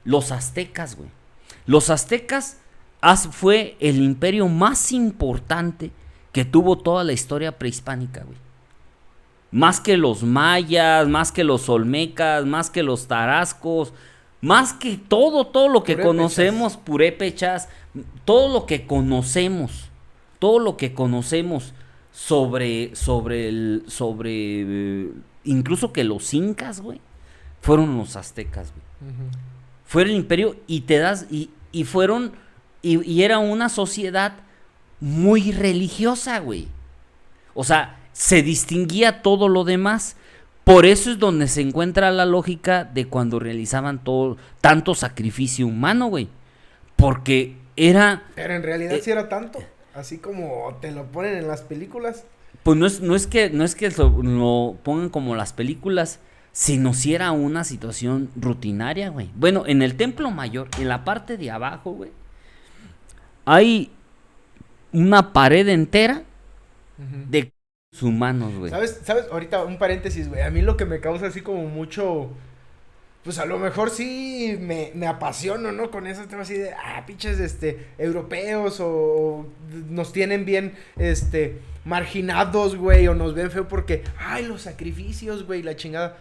Los aztecas, güey. Los aztecas fue el imperio más importante que tuvo toda la historia prehispánica, güey. Más que los mayas, más que los olmecas, más que los tarascos, más que todo lo que Purépechas. conocemos, purépechas, todo lo que conocemos sobre incluso que los incas, güey, fueron los aztecas, güey. Ujú. Fue el imperio y fueron, y era una sociedad muy religiosa, güey. O sea, se distinguía todo lo demás. Por eso es donde se encuentra la lógica de cuando realizaban tanto sacrificio humano, güey. Porque era... Pero en realidad sí era tanto. Así como te lo ponen en las películas. Pues no es que lo pongan como las películas, sino si era una situación rutinaria, güey. Bueno, en el Templo Mayor, en la parte de abajo, güey, hay una pared entera Ujú. de humanos, güey. ¿Sabes? Ahorita un paréntesis, güey. A mí lo que me causa así como mucho... Pues a lo mejor sí me apasiono, ¿no? Con esos temas así de, pinches, europeos o nos tienen bien, marginados, güey, o nos ven feo porque, los sacrificios, güey, la chingada.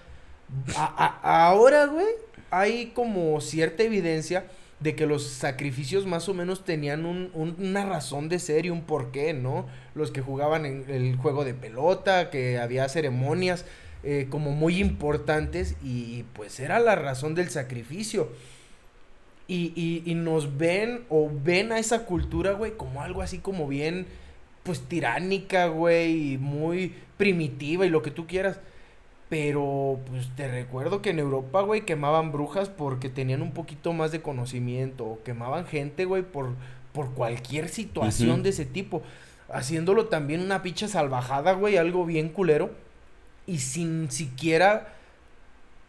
Ahora, güey, hay como cierta evidencia de que los sacrificios más o menos tenían una razón de ser y un porqué, ¿no? Los que jugaban en el juego de pelota, que había ceremonias como muy importantes y pues era la razón del sacrificio. Y nos ven o ven a esa cultura, güey, como algo así como bien, pues tiránica, güey, y muy primitiva y lo que tú quieras. Pero, pues, te recuerdo que en Europa, güey, quemaban brujas porque tenían un poquito más de conocimiento. O quemaban gente, güey, por cualquier situación de ese tipo. Haciéndolo también una pinche salvajada, güey, algo bien culero. Y sin siquiera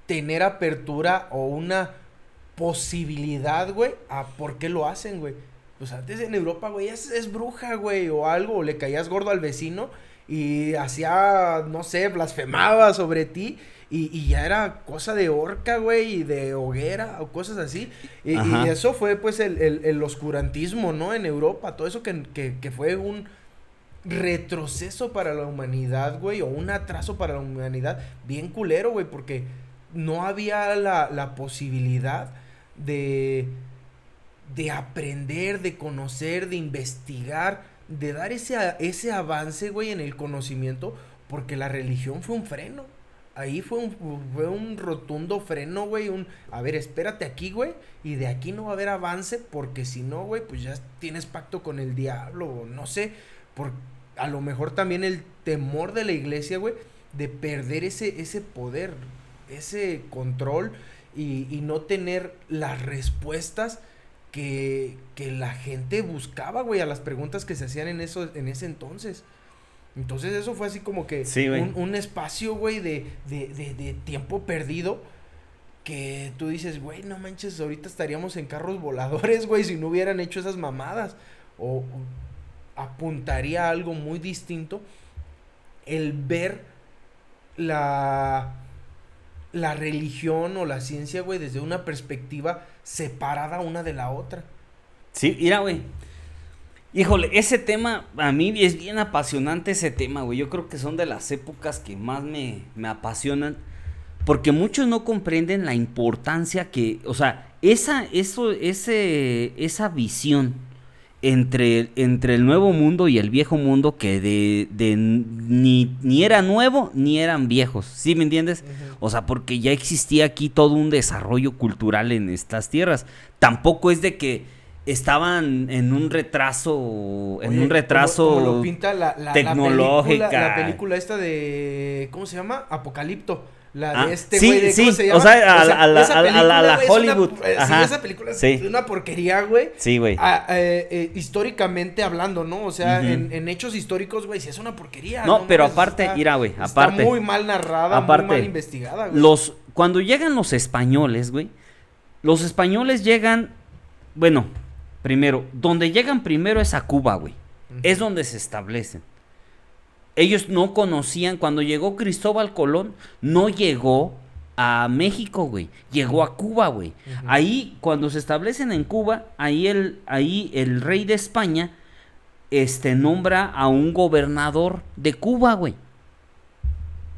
tener apertura o una posibilidad, güey, a por qué lo hacen, güey. Pues antes en Europa, güey, es bruja, güey, o algo, o le caías gordo al vecino y hacía, no sé, blasfemaba sobre ti y ya era cosa de horca, güey, y de hoguera o cosas así. Y eso fue, pues, el oscurantismo, ¿no? En Europa, todo eso que fue un retroceso para la humanidad, güey, o un atraso para la humanidad bien culero, güey, porque no había la posibilidad de aprender, de conocer, de investigar, de dar ese avance, güey, en el conocimiento, porque la religión fue un freno. Ahí fue un rotundo freno, güey, a ver, espérate aquí, güey, y de aquí no va a haber avance, porque si no, güey, pues ya tienes pacto con el diablo, o no sé, a lo mejor también el temor de la iglesia, güey, de perder ese poder, ese control, y no tener las respuestas que la gente buscaba, güey, a las preguntas que se hacían en ese entonces. Entonces eso fue así como que Sí, un espacio, güey, de tiempo perdido que tú dices, güey, no manches, ahorita estaríamos en carros voladores, güey, si no hubieran hecho esas mamadas. O apuntaría a algo muy distinto el ver la religión o la ciencia, güey, desde una perspectiva separada una de la otra. Sí, mira, güey. Híjole, ese tema, a mí es bien apasionante ese tema, güey. Yo creo que son de las épocas que más me apasionan. Porque muchos no comprenden la importancia que, o sea, esa visión entre el nuevo mundo y el viejo mundo que ni era nuevo ni eran viejos, ¿sí me entiendes? Uh-huh. O sea, porque ya existía aquí todo un desarrollo cultural en estas tierras. Tampoco es de que estaban en un retraso, como lo pinta tecnológico. La película esta de, ¿cómo se llama? Apocalipto. La de sí, güey, sí, ¿cómo se llama? o sea, a la wey, Hollywood. Sí, esa película es una porquería, güey. Sí, güey. Históricamente hablando, ¿no? O sea, en hechos históricos, güey, sí es una porquería. No, pero aparte, mira, güey, aparte. Está muy mal narrada, muy mal investigada, güey. Cuando llegan los españoles, güey, los españoles llegan, bueno, primero, donde llegan primero es a Cuba, güey. Uh-huh. Es donde se establecen. Ellos no conocían, cuando llegó Cristóbal Colón, no llegó a México, güey. Llegó a Cuba, güey. Ujú. Ahí, cuando se establecen en Cuba, ahí el rey de España, nombra a un gobernador de Cuba, güey.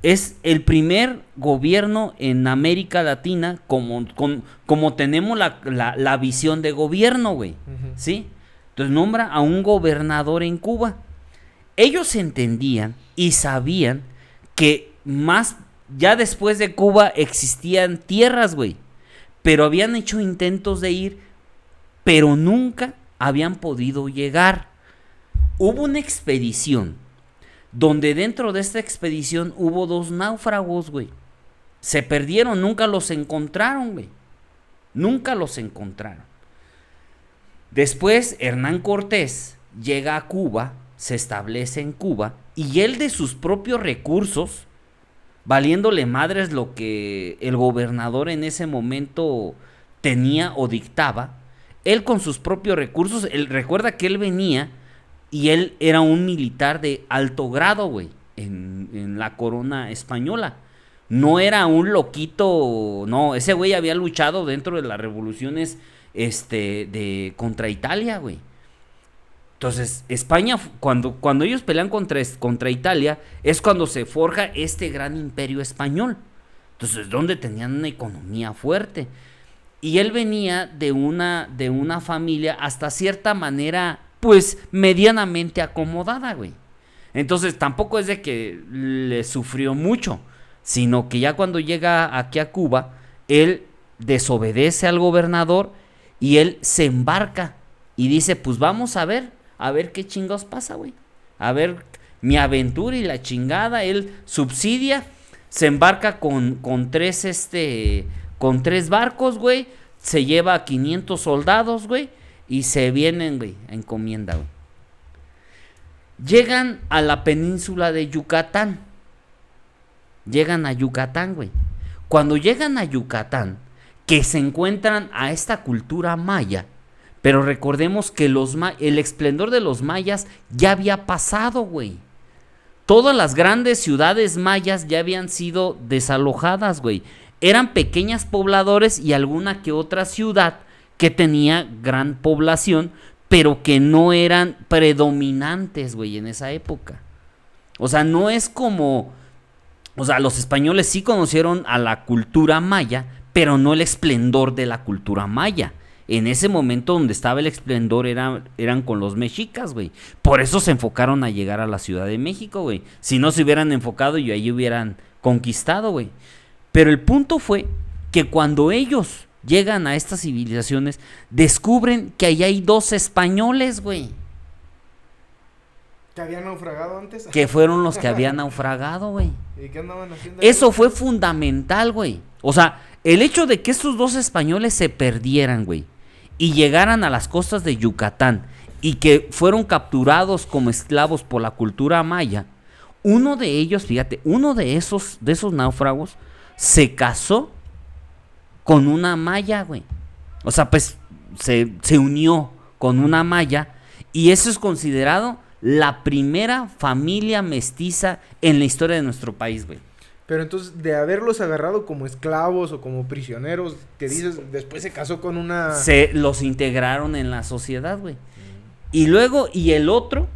Es el primer gobierno en América Latina como tenemos la visión de gobierno, güey. Ujú. ¿Sí? Entonces nombra a un gobernador en Cuba. Ellos entendían y sabían que ya después de Cuba existían tierras, güey. Pero habían hecho intentos de ir, pero nunca habían podido llegar. Hubo una expedición donde dentro de esta expedición hubo 2 náufragos, güey. Se perdieron, nunca los encontraron, güey. Nunca los encontraron. Después Hernán Cortés llega a Cuba, se establece en Cuba, y él de sus propios recursos, valiéndole madres lo que el gobernador en ese momento tenía o dictaba, él con sus propios recursos, recuerda que él venía y él era un militar de alto grado, güey, en la corona española. No era un loquito, no, ese güey había luchado dentro de las revoluciones contra Italia, güey. Entonces, España, cuando ellos pelean contra Italia, es cuando se forja este gran imperio español. Entonces, donde tenían una economía fuerte. Y él venía de una familia hasta cierta manera, pues, medianamente acomodada, güey. Entonces, tampoco es de que le sufrió mucho, sino que ya cuando llega aquí a Cuba, él desobedece al gobernador y él se embarca y dice, pues vamos a ver qué chingados pasa, güey. A ver mi aventura y la chingada. Él subsidia, se embarca con 3 barcos, güey. Se lleva a 500 soldados, güey. Y se vienen, güey, a encomienda, güey. Llegan a la península de Yucatán. Llegan a Yucatán, güey. Cuando llegan a Yucatán, que se encuentran a esta cultura maya, pero recordemos que el esplendor de los mayas ya había pasado, güey. Todas las grandes ciudades mayas ya habían sido desalojadas, güey. Eran pequeños pobladores y alguna que otra ciudad que tenía gran población, pero que no eran predominantes, güey, en esa época. O sea, no es como... O sea, los españoles sí conocieron a la cultura maya, pero no el esplendor de la cultura maya. En ese momento donde estaba el esplendor eran con los mexicas, güey. Por eso se enfocaron a llegar a la Ciudad de México, güey. Si no se hubieran enfocado y ahí hubieran conquistado, güey. Pero el punto fue que cuando ellos llegan a estas civilizaciones, descubren que ahí hay 2 españoles, güey. ¿Que habían naufragado antes? Que fueron los que habían naufragado, güey. ¿Y qué andaban haciendo? Eso fue fundamental, güey. O sea, el hecho de que estos 2 españoles se perdieran, güey, y llegaran a las costas de Yucatán y que fueron capturados como esclavos por la cultura maya, uno de ellos, fíjate, uno de esos náufragos se casó con una maya, güey. O sea, pues se unió con una maya y eso es considerado la primera familia mestiza en la historia de nuestro país, güey. Pero entonces, de haberlos agarrado como esclavos o como prisioneros, que dices, después se casó con una... Se los integraron en la sociedad, güey. Y luego, el otro,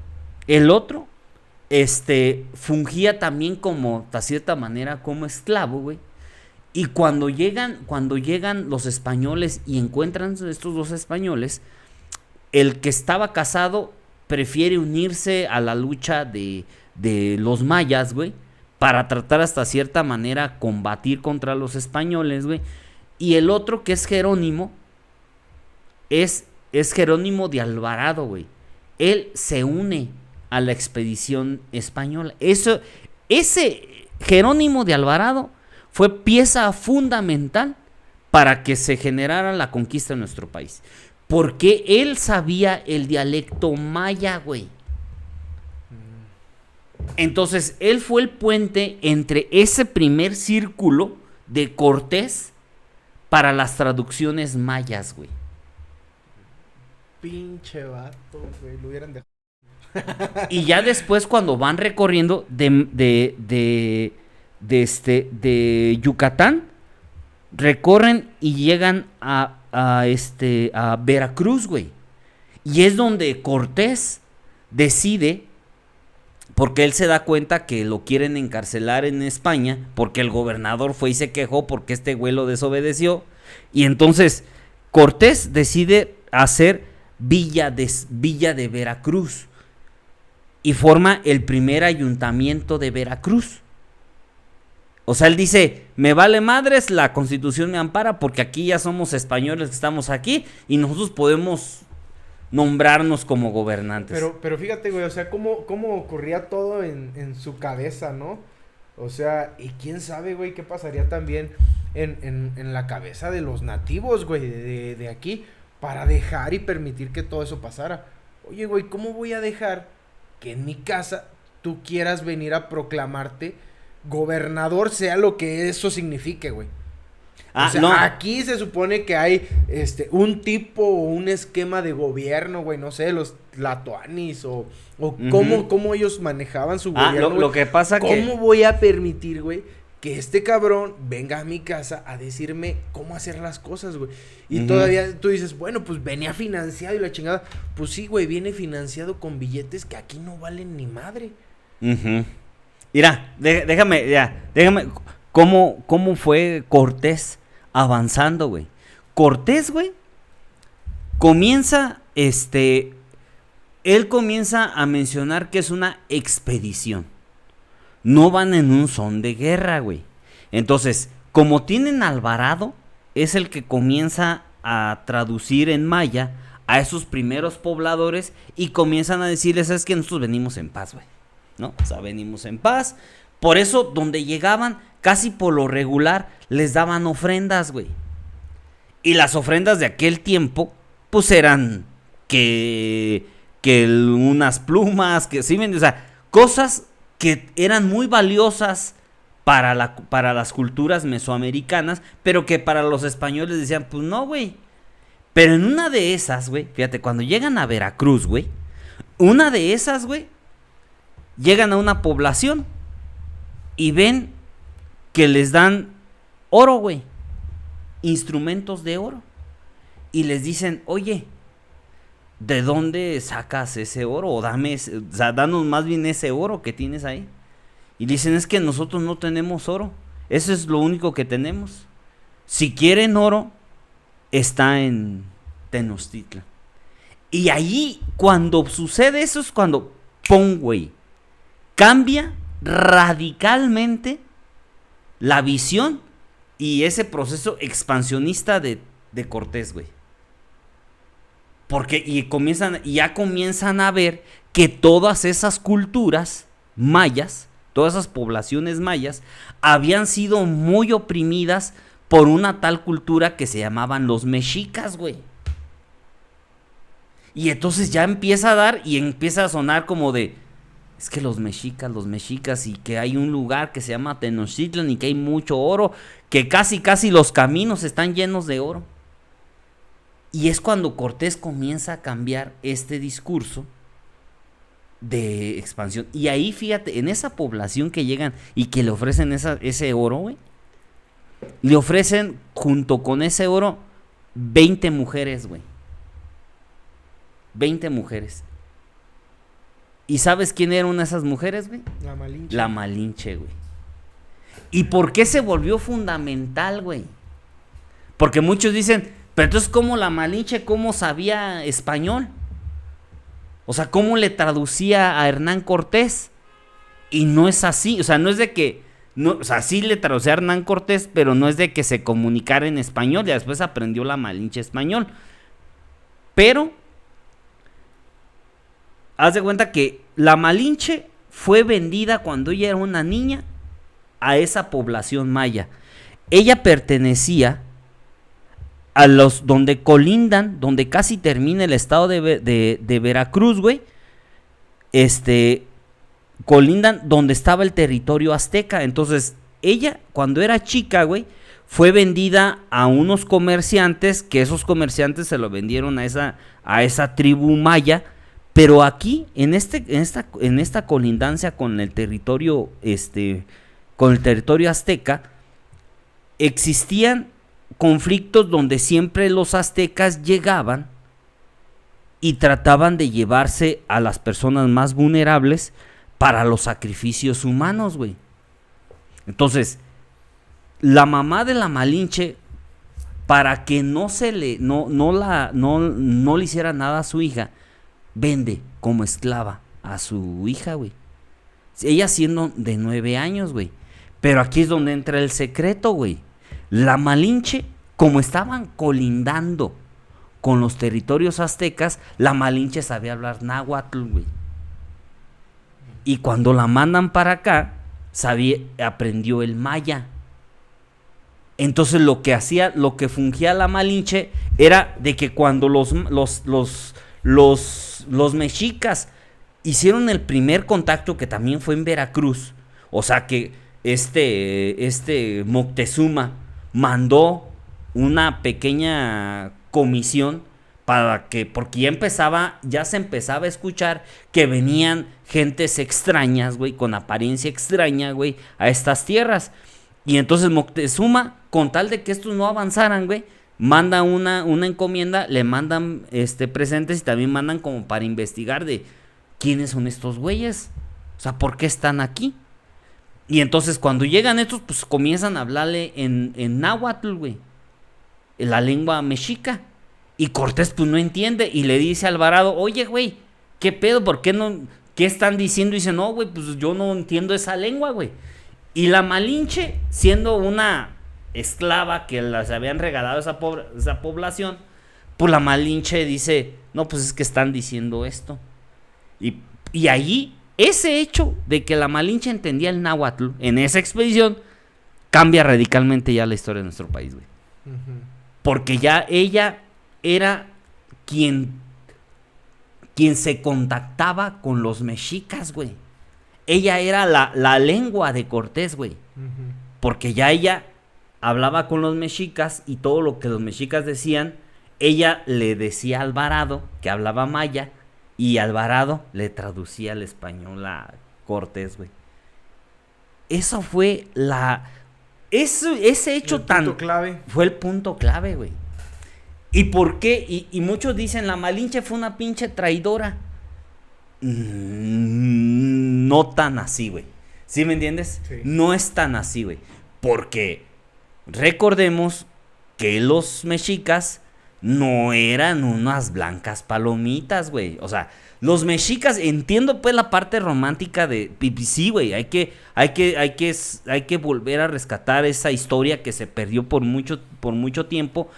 fungía también como, de cierta manera, como esclavo, güey. Y cuando llegan los españoles y encuentran estos 2 españoles, el que estaba casado prefiere unirse a la lucha de los mayas, güey, para tratar hasta cierta manera combatir contra los españoles, güey. Y el otro, que es Jerónimo, es Jerónimo de Alvarado, güey. Él se une a la expedición española. Ese Jerónimo de Alvarado fue pieza fundamental para que se generara la conquista de nuestro país. Porque él sabía el dialecto maya, güey. Entonces, él fue el puente entre ese primer círculo de Cortés para las traducciones mayas, güey. Pinche vato, güey, lo hubieran dejado. Y ya después, cuando van recorriendo de Yucatán, recorren y llegan a Veracruz, güey. Y es donde Cortés decide, porque él se da cuenta que lo quieren encarcelar en España, porque el gobernador fue y se quejó porque este güey lo desobedeció. Y entonces Cortés decide hacer Villa de Veracruz y forma el primer ayuntamiento de Veracruz. O sea, él dice, me vale madres, la Constitución me ampara porque aquí ya somos españoles que estamos aquí y nosotros podemos nombrarnos como gobernantes. Pero fíjate, güey, o sea, cómo ocurría todo en su cabeza, ¿no? O sea, y quién sabe, güey, qué pasaría también en la cabeza de los nativos, güey, de aquí, para dejar y permitir que todo eso pasara. Oye, güey, ¿cómo voy a dejar que en mi casa tú quieras venir a proclamarte gobernador, sea lo que eso signifique, güey? O sea, no. Aquí se supone que hay un tipo o un esquema de gobierno, güey, no sé, los tlatoanis o cómo ellos manejaban su gobierno. Lo que pasa ¿Cómo voy a permitir, güey, que este cabrón venga a mi casa a decirme cómo hacer las cosas, güey? Y todavía tú dices, bueno, pues venía financiado y la chingada. Pues sí, güey, viene financiado con billetes que aquí no valen ni madre. Mira, déjame, ¿cómo fue Cortés avanzando, güey? Cortés, güey, él comienza a mencionar que es una expedición. No van en un son de guerra, güey. Entonces, como tienen Alvarado, es el que comienza a traducir en maya a esos primeros pobladores y comienzan a decirles, es que nosotros venimos en paz, güey, ¿no? O sea, venimos en paz. Por eso, donde llegaban, casi por lo regular, les daban ofrendas, güey. Y las ofrendas de aquel tiempo, pues eran que unas plumas, que sí, o sea, cosas que eran muy valiosas para las culturas mesoamericanas, pero que para los españoles decían, pues no, güey. Pero en una de esas, güey, fíjate, cuando llegan a Veracruz, güey, una de esas, güey, llegan a una población y ven que les dan oro, güey, instrumentos de oro, y les dicen, oye, ¿de dónde sacas ese oro? O danos más bien ese oro que tienes ahí. Y dicen, es que nosotros no tenemos oro, eso es lo único que tenemos. Si quieren oro, está en Tenochtitlan. Y allí, cuando sucede eso, es cuando, ¡pum!, güey, cambia radicalmente la visión y ese proceso expansionista de Cortés, güey. Porque ya comienzan a ver que todas esas culturas mayas, todas esas poblaciones mayas, habían sido muy oprimidas por una tal cultura que se llamaban los mexicas, güey. Y entonces ya empieza a dar y empieza a sonar como de, es que los mexicas, y que hay un lugar que se llama Tenochtitlan y que hay mucho oro, que casi los caminos están llenos de oro. Y es cuando Cortés comienza a cambiar este discurso de expansión. Y ahí, fíjate, en esa población que llegan y que le ofrecen ese oro, güey, le ofrecen junto con ese oro 20 mujeres, güey. 20 mujeres. ¿Y sabes quién era una de esas mujeres, güey? La Malinche. La Malinche, güey. ¿Y por qué se volvió fundamental, güey? Porque muchos dicen, pero entonces, ¿cómo la Malinche, cómo sabía español? O sea, ¿cómo le traducía a Hernán Cortés? Y no es así, o sea, no es de que, no, o sea, sí le traducía a Hernán Cortés, pero no es de que se comunicara en español, y después aprendió la Malinche español. Pero haz de cuenta que la Malinche fue vendida cuando ella era una niña a esa población maya. Ella pertenecía a los donde colindan, donde casi termina el estado de Veracruz, güey. Colindan donde estaba el territorio azteca. Entonces, ella, cuando era chica, güey, fue vendida a unos comerciantes, que esos comerciantes se lo vendieron a esa tribu maya. Pero aquí, en esta colindancia con el territorio azteca, existían conflictos donde siempre los aztecas llegaban y trataban de llevarse a las personas más vulnerables para los sacrificios humanos, güey. Entonces, la mamá de la Malinche, para que no le hiciera nada a su hija, vende como esclava a su hija, güey. Ella siendo de 9 años, güey. Pero aquí es donde entra el secreto, güey. La Malinche, como estaban colindando con los territorios aztecas, la Malinche sabía hablar náhuatl, güey. Y cuando la mandan para acá, aprendió el maya. Entonces lo que fungía la Malinche era de que cuando los mexicas hicieron el primer contacto, que también fue en Veracruz, o sea que Moctezuma mandó una pequeña comisión porque ya se empezaba a escuchar que venían gentes extrañas, güey, con apariencia extraña, güey, a estas tierras. Y entonces Moctezuma, con tal de que estos no avanzaran, güey, manda una encomienda, le mandan presentes y también mandan como para investigar de quiénes son estos güeyes. O sea, ¿por qué están aquí? Y entonces cuando llegan estos, pues comienzan a hablarle en náhuatl, güey, en la lengua mexica. Y Cortés pues no entiende y le dice a Alvarado, oye, güey, ¿qué pedo? ¿Por qué no? ¿Qué están diciendo? Y dice, no, güey, pues yo no entiendo esa lengua, güey. Y la Malinche, siendo una esclava que las habían regalado a esa población, pues la Malinche dice, no, pues es que están diciendo esto. Y allí, ese hecho de que la Malinche entendía el náhuatl en esa expedición, cambia radicalmente ya la historia de nuestro país, güey. Uh-huh. Porque ya ella era quien se contactaba con los mexicas, güey. Ella era la lengua de Cortés, güey. Uh-huh. Porque ya ella hablaba con los mexicas y todo lo que los mexicas decían, ella le decía a Alvarado, que hablaba maya, y Alvarado le traducía al español a Cortés, güey. Eso fue ese hecho tan... clave. Fue el punto clave, güey. ¿Y por qué? Y muchos dicen, la Malinche fue una pinche traidora. No tan así, güey. ¿Sí me entiendes? Sí. No es tan así, güey. Porque recordemos que los mexicas no eran unas blancas palomitas, güey. O sea, los mexicas, entiendo pues la parte romántica de... Sí, güey, hay que volver a rescatar esa historia que se perdió por mucho tiempo.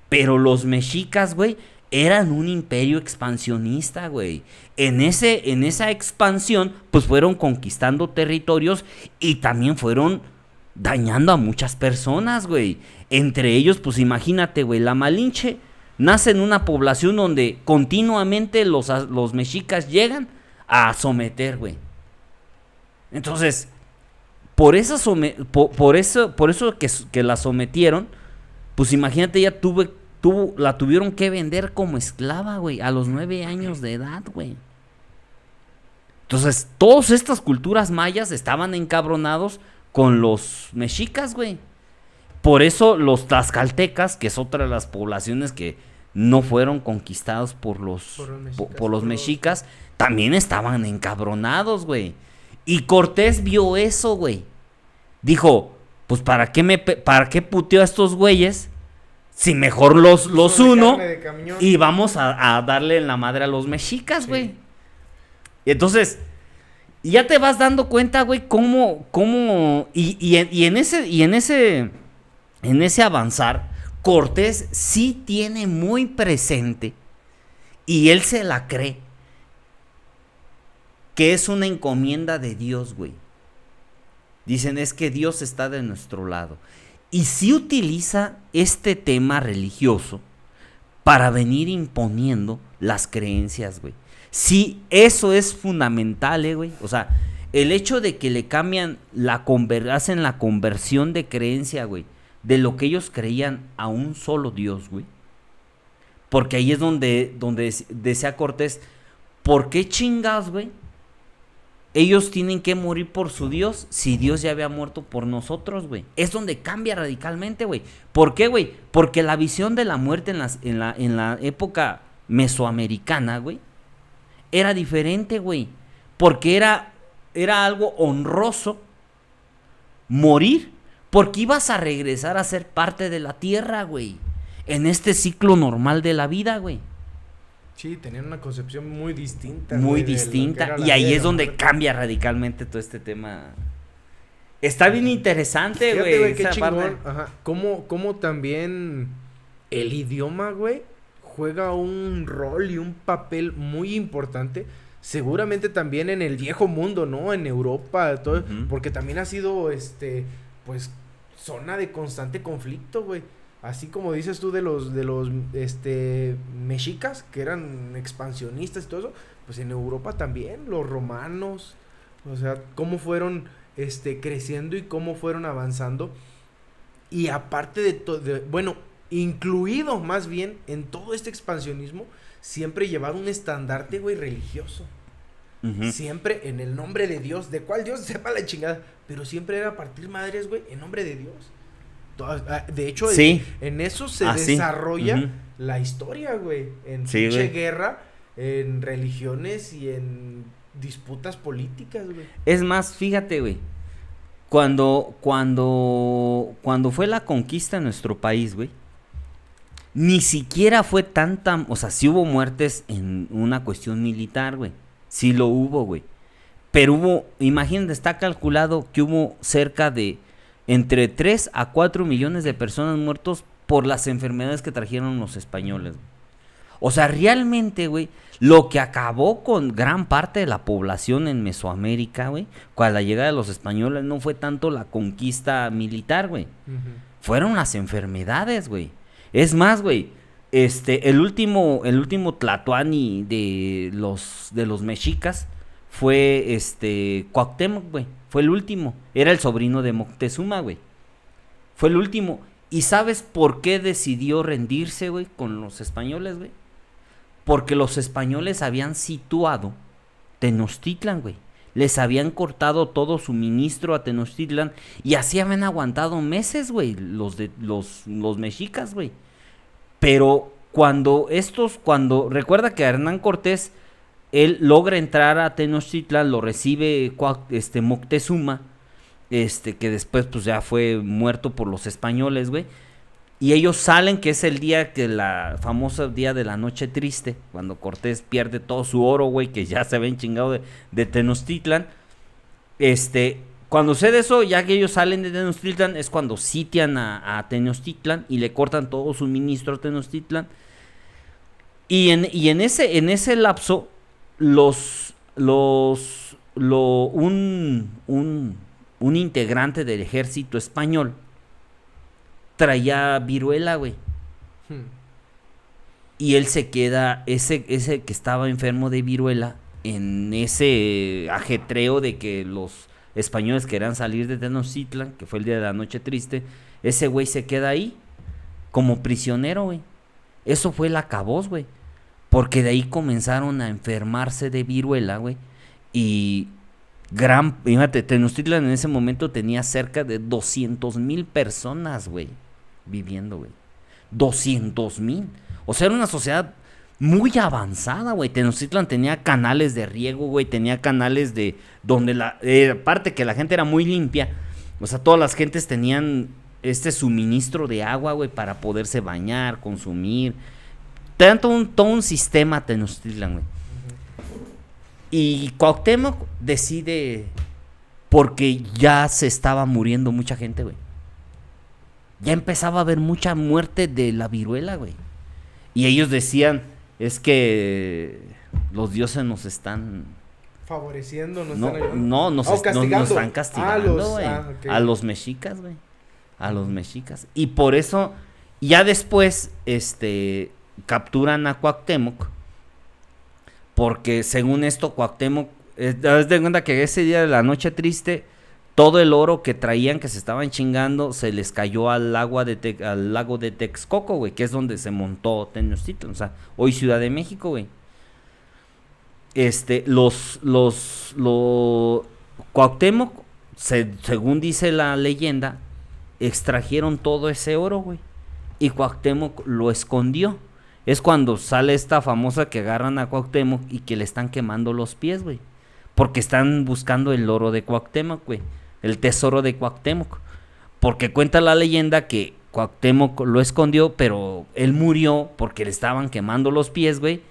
Pero los mexicas, güey, eran un imperio expansionista, güey. En esa expansión, pues fueron conquistando territorios y también fueron dañando a muchas personas, güey. Entre ellos, pues imagínate, güey, la Malinche nace en una población donde continuamente los mexicas llegan a someter, güey. Entonces, por eso que la sometieron, pues imagínate, ella la tuvieron que vender como esclava, güey, a los 9 años de edad, güey. Entonces, todas estas culturas mayas estaban encabronados con los mexicas, güey. Por eso los tlaxcaltecas, que es otra de las poblaciones que no fueron conquistados por los mexicas, también estaban encabronados, güey. Y Cortés vio eso, güey. Dijo, pues ¿para qué puteo a estos güeyes? Si mejor los uno y vamos a darle en la madre a los mexicas, güey. Sí. Y entonces, ya te vas dando cuenta, güey, cómo y en ese avanzar, Cortés sí tiene muy presente, y él se la cree, que es una encomienda de Dios, güey. Dicen, es que Dios está de nuestro lado. Y sí utiliza este tema religioso para venir imponiendo las creencias, güey. Sí, eso es fundamental, güey. O sea, el hecho de que le cambian hacen la conversión de creencia, güey, de lo que ellos creían a un solo Dios, güey. Porque ahí es donde desea Cortés, ¿por qué chingados, güey? ellos tienen que morir por su Dios si Dios ya había muerto por nosotros, güey. Es donde cambia radicalmente, güey. ¿Por qué, güey? Porque la visión de la muerte en la época mesoamericana, güey, era diferente, güey. Porque era algo honroso morir, porque ibas a regresar a ser parte de la tierra, güey. En este ciclo normal de la vida, güey. Sí, tenían una concepción muy distinta. Muy güey, distinta. Y ahí es donde cambia radicalmente todo este tema. Está bien interesante, güey. Qué chingón. Ajá. Cómo también el idioma, güey, juega un rol y un papel muy importante. Seguramente también en el viejo mundo, ¿no? En Europa, todo. Porque también ha sido, pues, zona de constante conflicto, güey. Así como dices tú de los mexicas, que eran expansionistas y todo eso, pues en Europa también, los romanos, o sea, cómo fueron, creciendo y cómo fueron avanzando. Y aparte de todo, bueno, incluido más bien en todo este expansionismo, siempre llevar un estandarte, güey, religioso. Siempre en el nombre de Dios, de cuál Dios sepa la chingada, pero siempre era partir madres, güey, en nombre de Dios. De hecho, sí. en eso se desarrolla la historia, güey. En pinche guerra, en religiones y en disputas políticas, güey. Es más, fíjate, güey. Cuando fue la conquista de nuestro país, güey, ni siquiera fue tanta, o sea, sí hubo muertes en una cuestión militar, güey. Sí lo hubo, güey. Pero imagínate, está calculado que hubo cerca de entre 3 a 4 millones de personas muertos por las enfermedades que trajeron los españoles. O sea, realmente, güey, lo que acabó con gran parte de la población en Mesoamérica, güey, con la llegada de los españoles, no fue tanto la conquista militar, güey. Fueron las enfermedades, güey. Es más, güey, el último tlatoani de los mexicas fue Cuauhtémoc, güey. Fue el último. Era el sobrino de Moctezuma, güey. Fue el último. ¿Y sabes por qué decidió rendirse, güey, con los españoles, güey? Porque los españoles habían situado Tenochtitlan, güey. Les habían cortado todo suministro a Tenochtitlan y así habían aguantado meses, güey, los mexicas, güey. Pero recuerda que Hernán Cortés, él logra entrar a Tenochtitlan, lo recibe Moctezuma, que después pues ya fue muerto por los españoles, güey. Y ellos salen, que es el día la famosa día de la noche triste, cuando Cortés pierde todo su oro, güey, que ya se habían chingado de Tenochtitlan. Cuando sucede eso, ya que ellos salen de Tenochtitlan, es cuando sitian a Tenochtitlan y le cortan todo suministro a Tenochtitlan. Y en ese lapso, un integrante del ejército español traía viruela, güey. Y él se queda, ese que estaba enfermo de viruela, en ese ajetreo de que los españoles querían salir de Tenochtitlan, que fue el día de la noche triste, ese güey se queda ahí como prisionero, güey. Eso fue el acabose, güey. Porque de ahí comenzaron a enfermarse de viruela, güey. Y fíjate, Tenochtitlan en ese momento tenía cerca de 200,000 personas, güey, viviendo, güey. 200,000. O sea, era una sociedad muy avanzada, güey. Tenochtitlan tenía canales de riego, güey. Tenía canales de donde aparte que la gente era muy limpia. O sea, todas las gentes tenían suministro de agua, güey, para poderse bañar, consumir. Tenían todo un sistema Tenochtitlan, güey. Y Cuauhtémoc decide, porque ya se estaba muriendo mucha gente, güey. Ya empezaba a haber mucha muerte de la viruela, güey. Y ellos decían, es que los dioses nos están favoreciendo, nos están castigando, güey. Okay. A los mexicas, güey. A los mexicas. Y por eso, ya después, capturan a Cuauhtémoc. Porque según esto, Cuauhtémoc, haz de cuenta que ese día de la noche triste, todo el oro que traían, que se estaban chingando, se les cayó al lago de Texcoco, güey, que es donde se montó Tenochtitlan, o sea, hoy Ciudad de México, güey. Cuauhtémoc, según dice la leyenda, extrajeron todo ese oro, güey. Y Cuauhtémoc lo escondió. Es cuando sale esta famosa que agarran a Cuauhtémoc y que le están quemando los pies, güey. Porque están buscando el oro de Cuauhtémoc, güey. El tesoro de Cuauhtémoc. Porque cuenta la leyenda que Cuauhtémoc lo escondió, pero él murió porque le estaban quemando los pies, güey.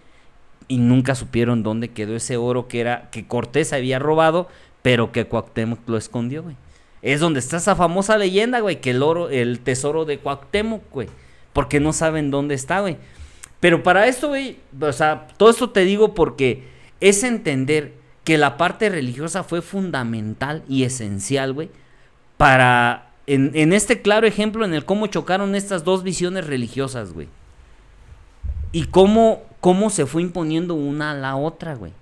Y nunca supieron dónde quedó ese oro que Cortés había robado, pero que Cuauhtémoc lo escondió, güey. Es donde está esa famosa leyenda, güey, que el tesoro de Cuauhtémoc, güey. Porque no saben dónde está, güey. Pero para esto, güey, o sea, todo esto te digo porque es entender que la parte religiosa fue fundamental y esencial, güey, para, en este claro ejemplo en el cómo chocaron estas dos visiones religiosas, güey. Y cómo se fue imponiendo una a la otra, güey.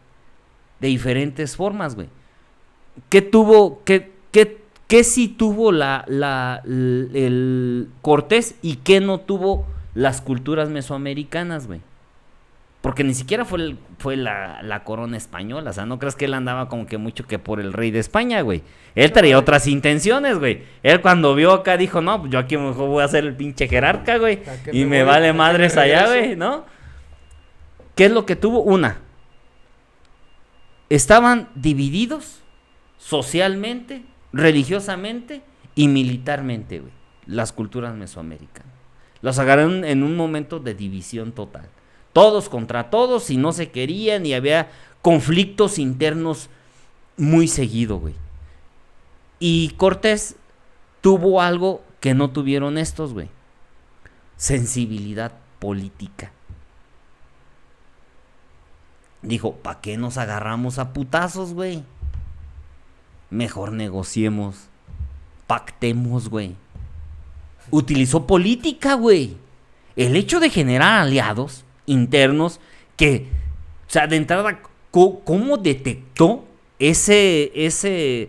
De diferentes formas, güey. ¿Qué sí tuvo el Cortés y qué no tuvo las culturas mesoamericanas, güey? Porque ni siquiera fue la corona española. O sea, no creas que él andaba como que mucho que por el rey de España, güey. Él traía otras intenciones, güey. Él cuando vio acá dijo, no, pues yo aquí mejor voy a ser el pinche jerarca, güey. Y me vale madres allá, güey, ¿no? ¿Qué es lo que tuvo? Estaban divididos socialmente, religiosamente y militarmente, güey. Las culturas mesoamericanas. Los agarraron en un momento de división total. Todos contra todos y no se querían y había conflictos internos muy seguido, güey. Y Cortés tuvo algo que no tuvieron estos, güey. Sensibilidad política. Dijo, ¿para qué nos agarramos a putazos, güey? Mejor negociemos. Pactemos, güey. Utilizó política, güey. El hecho de generar aliados internos que, o sea, de entrada, ¿cómo detectó ese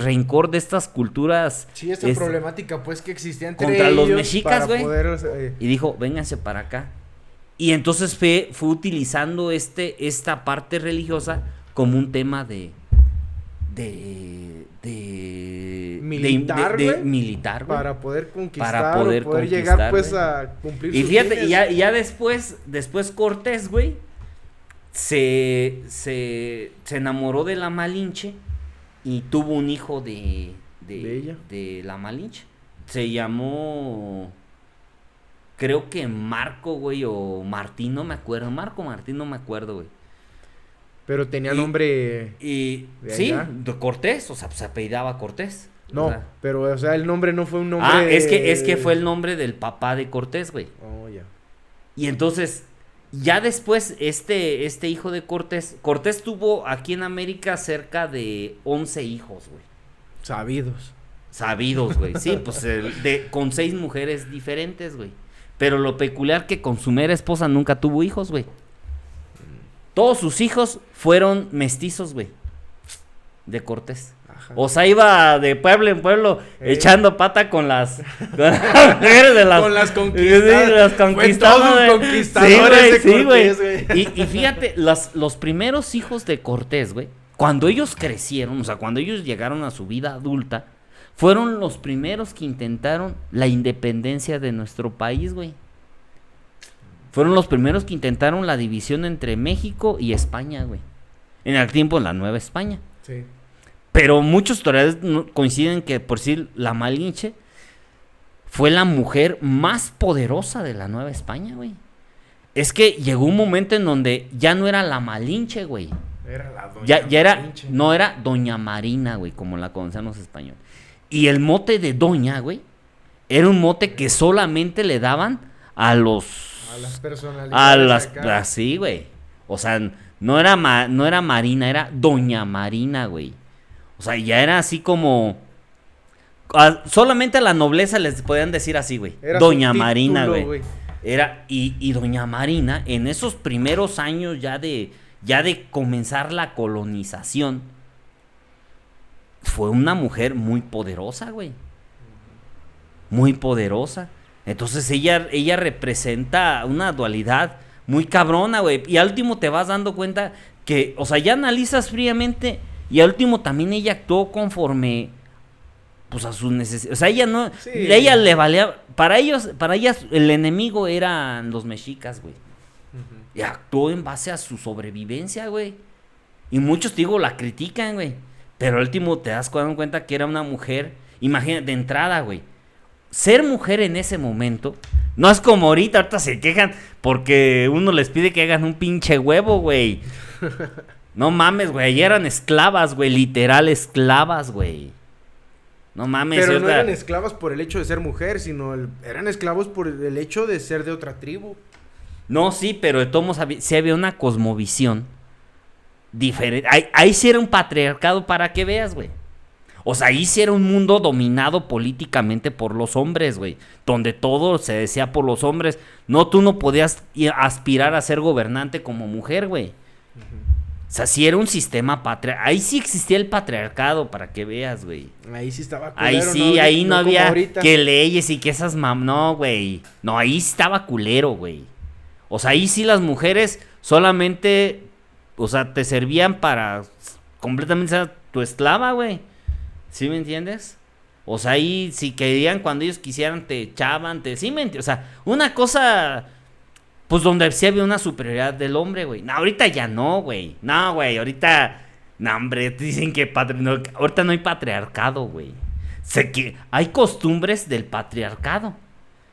rencor de estas culturas? Sí, esta problemática, pues, que existía entre contra ellos los mexicas, güey. Poder, Y dijo, vénganse para acá. Y entonces fue utilizando esta parte religiosa como un tema militar, militar, güey. Para poder conquistar, para poder llegar, pues, a cumplir y fíjate, ya después Cortés, güey, se enamoró de la Malinche y tuvo un hijo de ella, de la Malinche. Se llamó, creo que Marco, güey, o Martín, no me acuerdo. Martín, no me acuerdo, güey. Pero tenía nombre. Y sí, de Cortés, o sea, se apellidaba Cortés. No, o sea, pero, o sea, el nombre no fue un nombre. Ah, es que fue el nombre del papá de Cortés, güey. Oh, ya. Y entonces, ya después, este hijo de Cortés tuvo aquí en América cerca de 11 hijos, güey. Sabidos, güey. Sí, pues con 6 mujeres diferentes, güey. Pero lo peculiar que con su mera esposa nunca tuvo hijos, güey. Todos sus hijos fueron mestizos, güey. De Cortés. Ajá. O sea, iba de pueblo en pueblo echando pata con las mujeres de las... Con las conquistadas. Sí, las conquistadas. Conquistadores de Cortés, güey. Y fíjate, los primeros hijos de Cortés, güey, cuando ellos crecieron, o sea, cuando ellos llegaron a su vida adulta, fueron los primeros que intentaron la independencia de nuestro país, güey. Fueron los primeros que intentaron la división entre México y España, güey. En el tiempo, la Nueva España. Sí. Pero muchos historiadores coinciden que, por decir, la Malinche fue la mujer más poderosa de la Nueva España, güey. Es que llegó un momento en donde ya no era la Malinche, güey. Era la doña ya era, Malinche. no era Doña Marina, güey, como la conocían los españoles. Y el mote de Doña, güey, era un mote que solamente le daban a las personalidades. Así, güey. O sea, no era Marina, era Doña Marina, güey. O sea, ya era así como... solamente a la nobleza les podían decir así, güey. Doña Marina, güey. Y Doña Marina, en esos primeros años ya de comenzar la colonización, fue una mujer muy poderosa, güey. Muy poderosa. Entonces ella representa una dualidad muy cabrona, güey. Y al último te vas dando cuenta que, o sea, ya analizas fríamente y al último también ella actuó conforme, pues, a sus necesidades. O sea, ella no, Sí. ella le valía, para ellas el enemigo eran los mexicas, güey. Ujú. Y actuó en base a su sobrevivencia, güey. Y muchos, te digo, la critican, güey. Pero al último te das cuenta que era una mujer, imagínate, de entrada, güey. Ser mujer en ese momento, no es como ahorita se quejan porque uno les pide que hagan un pinche huevo, güey. No mames, güey, ayer eran esclavas, güey, literal esclavas, güey. No mames. Pero no ahorita- eran esclavas por el hecho de ser mujer, sino eran esclavos por el hecho de ser de otra tribu. No, sí, pero de todos modos sí había una cosmovisión diferente. Ahí sí era un patriarcado para que veas, güey. O sea, ahí sí era un mundo dominado políticamente por los hombres, güey. Donde todo se decía por los hombres. No, tú no podías aspirar a ser gobernante como mujer, güey. O sea, sí era un sistema patriarcal. Ahí sí existía el patriarcado, para que veas, güey. Ahí sí estaba Ahí culero, sí, ahí no como había ahorita. que leyes y que esas No, güey. No, ahí sí estaba culero, güey. O sea, ahí sí las mujeres solamente, o sea, te servían para completamente ser tu esclava, güey. ¿Sí me entiendes? O sea, ahí si querían, cuando ellos quisieran, te echaban, ¿sí me entiendes? O sea, una cosa, pues donde sí había una superioridad del hombre, güey. No, ahorita ya no, güey. No, güey, ahorita, no, hombre, dicen que ahorita no hay patriarcado, güey. Sé que hay costumbres del patriarcado.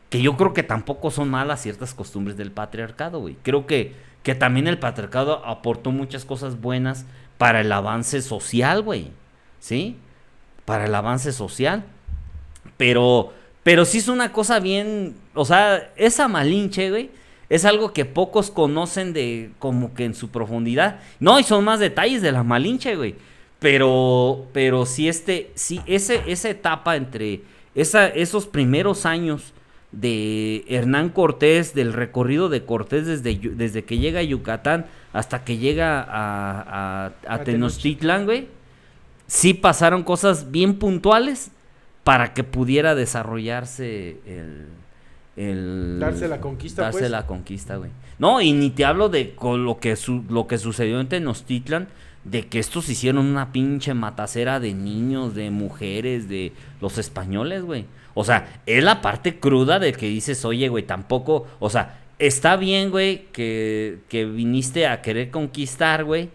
Que yo creo que tampoco son malas ciertas costumbres del patriarcado, güey. Creo que también el patriarcado aportó muchas cosas buenas para el avance social, güey. ¿Sí? Para el avance social. Pero sí es una cosa bien... O sea, esa Malinche, güey, es algo que pocos conocen de como que en su profundidad. No, y son más detalles de la Malinche, güey. Pero sí, esa etapa entre esos primeros años de Hernán Cortés, del recorrido de Cortés desde que llega a Yucatán hasta que llega a Tenochtitlan, güey, sí pasaron cosas bien puntuales para que pudiera desarrollarse Darse la conquista, darse pues. la conquista, güey. No, y ni te hablo de con lo que sucedió en Tenochtitlan, de que estos hicieron una pinche matacera de niños, de mujeres, de los españoles, güey. O sea, es la parte cruda de que dices, oye, güey, tampoco, o sea, está bien, güey, que viniste a querer conquistar, güey,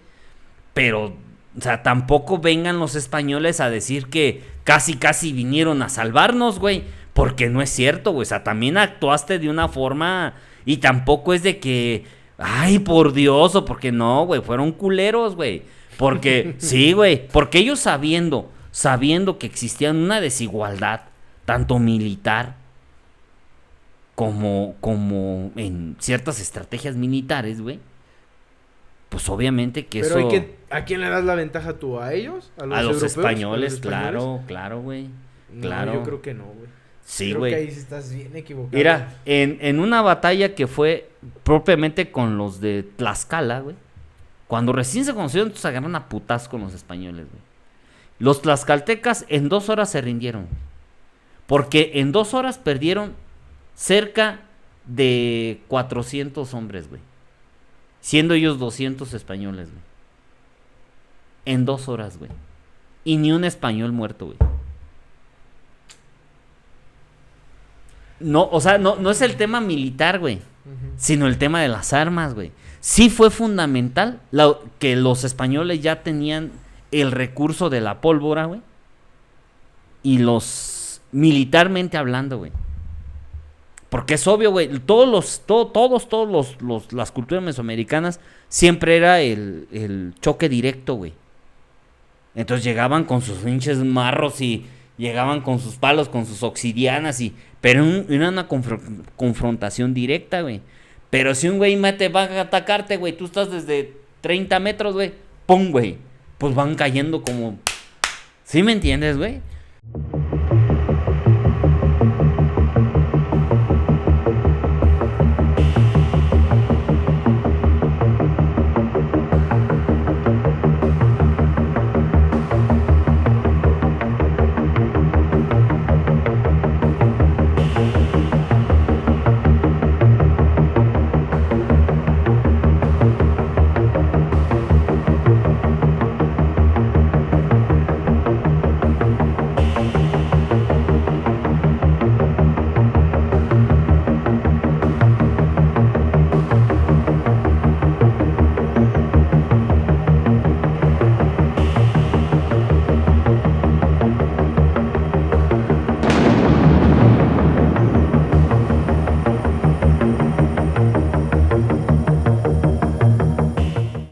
pero, o sea, tampoco vengan los españoles a decir que casi vinieron a salvarnos, güey, porque no es cierto, güey. O sea, también actuaste de una forma y tampoco es de que, ay, por Dios, o porque no, güey, fueron culeros, güey. Porque, sí, güey, porque ellos sabiendo que existía una desigualdad, tanto militar como en ciertas estrategias militares, güey, pues obviamente que Pero eso... ¿a quién le das la ventaja tú? ¿A ellos? A los europeos? españoles, ¿A los españoles? claro, güey. No, Claro. yo creo que no, güey. Sí, Creo güey. que ahí sí estás bien equivocado. Mira, en una batalla que fue propiamente con los de Tlaxcala, güey. Cuando recién se conocieron, se agarran a putas con los españoles, güey. Los tlaxcaltecas en 2 horas se rindieron, güey. Porque en 2 horas perdieron cerca de 400 hombres, güey. Siendo ellos 200 españoles, güey. En 2 horas, güey. Y ni un español muerto, güey. No, o sea, no es el tema militar, güey. Sino el tema de las armas, güey. Sí fue fundamental que los españoles ya tenían el recurso de la pólvora, güey. Y militarmente hablando, güey. Porque es obvio, güey. Todas las culturas mesoamericanas siempre era el choque directo, güey. Entonces llegaban con sus pinches marros y llegaban con sus palos, con sus obsidianas pero era una confrontación directa, güey. Pero si un güey va a atacarte, güey, tú estás desde 30 metros, güey, ¡pum, güey! Pues van cayendo como... ¿Sí me entiendes, güey?